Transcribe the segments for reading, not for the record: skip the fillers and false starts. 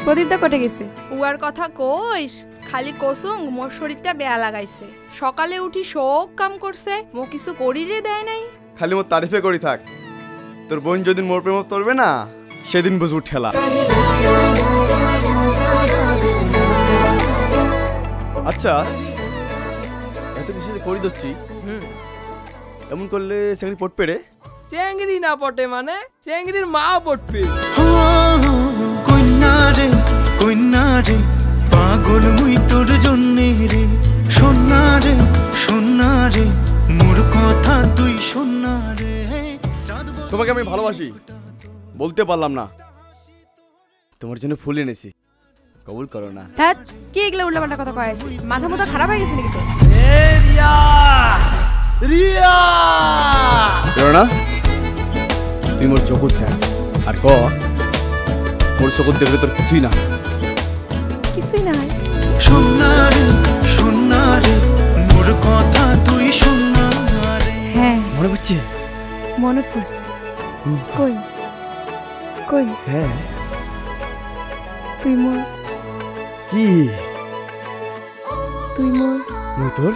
প্রদীপদা কোটে গেছে? উয়ার কথা কইস, খালি কোসুং মোর শরীরটা বেয়া লাগাইছে। সকালে উঠি শোক কাম করছে, মো কিছু করিরে দেয় নাই। খালি মোর তারিফে করি থাক, তোর বোন যেদিন মোর প্রেম করবে না সেদিন বুঝবো ঠেলা। আচ্ছা এত কিছু করি দিচ্ছি, এমন করলে সেখানে পড়বে রে? চেংড়ি না পটে মানে চেংড়ির মা পড়বে। কন্যা রে কন্যা রে পাগল মুই তোর জন্যে রে, সোনা রে সোনা রে মোর কথা তুই সোনা রে। তোমাকে আমি ভালোবাসি বলতে পারলাম না, তোমার জন্য ফুল এনেছি, কবুল করো না। হ্যাঁ কি এগুলো উল্টাপাল্টা কথা কয় আছে? মাথা মতো খারাপ হয়ে গেছে নাকি তো? রিয়া রিয়া না তুই মোর চকুর দেখ আর ক মোর চকুর দেখলে তোর কিছুই না। কিছুই না সোনা রে সোনা রে মোর কথা তুই সোনা রে। হ্যাঁ মনে পড়ছে? মনে পড়ছে। কই কই? হ্যাঁ তুই মোর কি? তুই মোর মই তোর?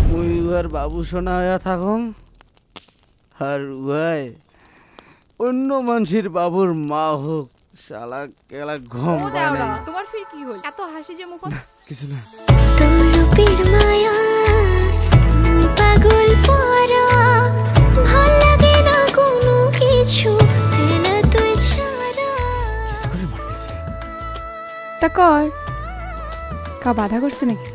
মুই উহার বাবু সোনা হইয়া থাকুম আর উহাই অন্য মানুষের বাবুর মা হোক, শালা কেলা ঘুম ও পায় দেওরা, নাই। তোমার ফির কি হই? এত হাসি যে মুখ। কিছু না। তোর রূপের মায়া মুই পাগল পরা, ভাল লাগে না কোনো কিছু এলা তুই ছাড়া। কিস করে মারতেছে? তা কর কা বাধা করছে নাকি?